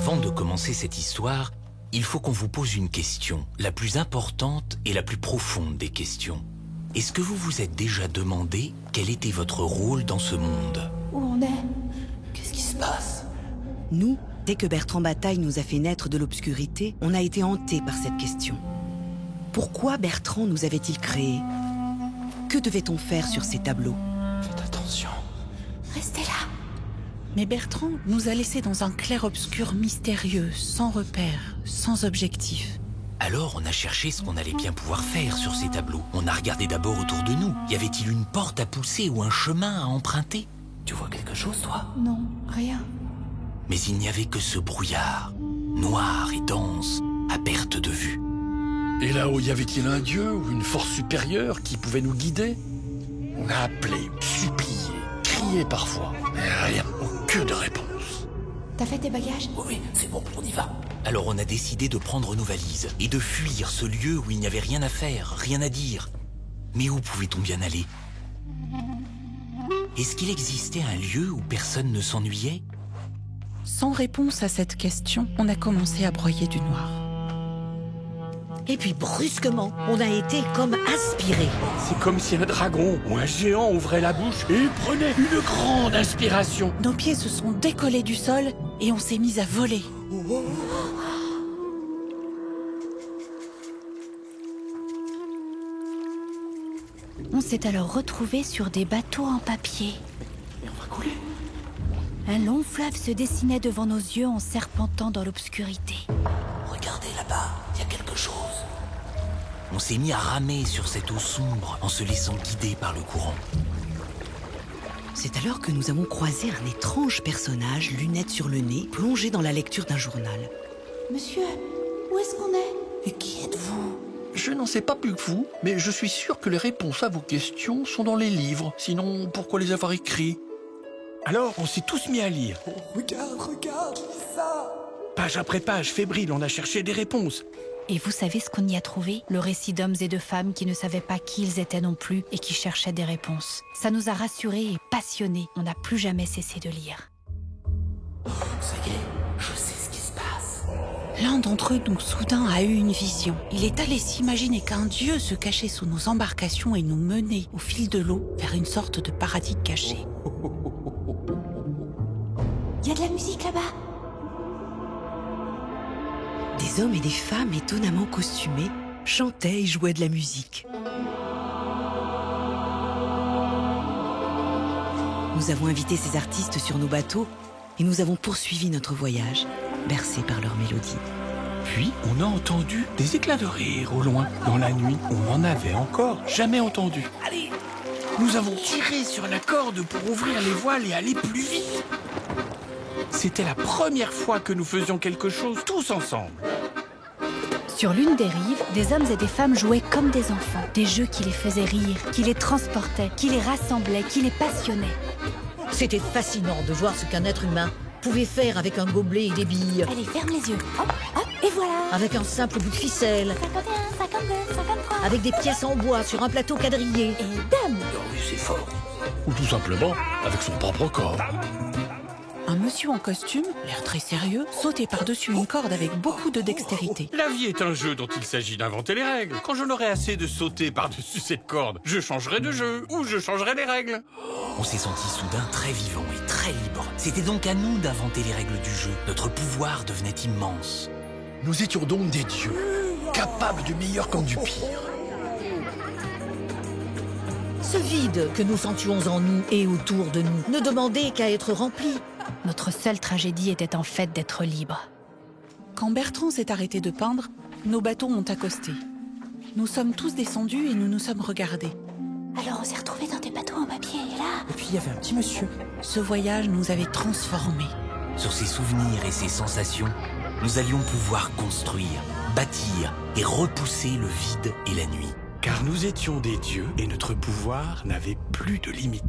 Avant de commencer cette histoire, il faut qu'on vous pose une question, la plus importante et la plus profonde des questions. Est-ce que vous vous êtes déjà demandé quel était votre rôle dans ce monde? Où on est? Qu'est-ce qui se passe? Nous, dès que Bertrand Bataille nous a fait naître de l'obscurité, on a été hantés par cette question. Pourquoi Bertrand nous avait-il créés? Que devait-on faire sur ces tableaux? Faites attention. Restez là. Mais Bertrand nous a laissés dans un clair-obscur mystérieux, sans repère, sans objectif. Alors on a cherché ce qu'on allait bien pouvoir faire sur ces tableaux. On a regardé d'abord autour de nous. Y avait-il une porte à pousser ou un chemin à emprunter? Tu vois quelque chose, toi? Non, rien. Mais il n'y avait que ce brouillard, noir et dense, à perte de vue. Et là-haut, y avait-il un dieu ou une force supérieure qui pouvait nous guider? On a appelé, supplié, crié parfois, mais rien, aucune réponse. T'as fait tes bagages? Oui, c'est bon, on y va. Alors on a décidé de prendre nos valises et de fuir ce lieu où il n'y avait rien à faire, rien à dire. Mais où pouvait-on bien aller? Est-ce qu'il existait un lieu où personne ne s'ennuyait? Sans réponse à cette question, on a commencé à broyer du noir. Et puis brusquement, on a été comme aspirés. C'est comme si un dragon ou un géant ouvrait la bouche et prenait une grande inspiration. Nos pieds se sont décollés du sol et on s'est mis à voler. On s'est alors retrouvés sur des bateaux en papier. Et on va couler. Un long fleuve se dessinait devant nos yeux en serpentant dans l'obscurité. Regardez là-bas, il y a quelque chose. On s'est mis à ramer sur cette eau sombre en se laissant guider par le courant. C'est alors que nous avons croisé un étrange personnage, lunettes sur le nez, plongé dans la lecture d'un journal. Monsieur, où est-ce qu'on est? Et qui êtes-vous? Je n'en sais pas plus que vous, mais je suis sûr que les réponses à vos questions sont dans les livres. Sinon, pourquoi les avoir écrits? Alors, on s'est tous mis à lire. Oh, regarde, lis ça. Page après page, fébrile, on a cherché des réponses. Et vous savez ce qu'on y a trouvé? Le récit d'hommes et de femmes qui ne savaient pas qui ils étaient non plus et qui cherchaient des réponses. Ça nous a rassurés et passionnés. On n'a plus jamais cessé de lire. Ça y est, je sais ce qui se passe. L'un d'entre nous, soudain, a eu une vision. Il est allé s'imaginer qu'un dieu se cachait sous nos embarcations et nous menait, au fil de l'eau, vers une sorte de paradis caché. Il y a de la musique là-bas. Des hommes et des femmes étonnamment costumés chantaient et jouaient de la musique. Nous avons invité ces artistes sur nos bateaux et nous avons poursuivi notre voyage, bercés par leur mélodie. Puis, on a entendu des éclats de rire au loin, dans la nuit. On n'en avait encore jamais entendu. Allez! Nous avons tiré sur la corde pour ouvrir les voiles et aller plus vite. C'était la première fois que nous faisions quelque chose tous ensemble. Sur l'une des rives, des hommes et des femmes jouaient comme des enfants. Des jeux qui les faisaient rire, qui les transportaient, qui les rassemblaient, qui les passionnaient. C'était fascinant de voir ce qu'un être humain pouvait faire avec un gobelet et des billes. Allez, ferme les yeux. Hop, hop, et voilà. Avec un simple bout de ficelle. 51, 52, 53. Avec des pièces en bois sur un plateau quadrillé. Et dame. Oh oui, c'est fort. Ou tout simplement avec son propre corps. Un monsieur en costume, l'air très sérieux, sautait par-dessus une corde avec beaucoup de dextérité. La vie est un jeu dont il s'agit d'inventer les règles. Quand j'en aurai assez de sauter par-dessus cette corde, je changerai de jeu ou je changerai les règles. On s'est sentis soudain très vivants et très libres. C'était donc à nous d'inventer les règles du jeu. Notre pouvoir devenait immense. Nous étions donc des dieux, capables du meilleur comme du pire. Ce vide que nous sentions en nous et autour de nous ne demandait qu'à être rempli. Notre seule tragédie était en fait d'être libre. Quand Bertrand s'est arrêté de peindre, nos bateaux ont accosté. Nous sommes tous descendus et nous nous sommes regardés. Alors on s'est retrouvés dans des bateaux en papier et là... Et puis il y avait un petit monsieur. Ce voyage nous avait transformés. Sur ces souvenirs et ces sensations, nous allions pouvoir construire, bâtir et repousser le vide et la nuit. Car nous étions des dieux et notre pouvoir n'avait plus de limite.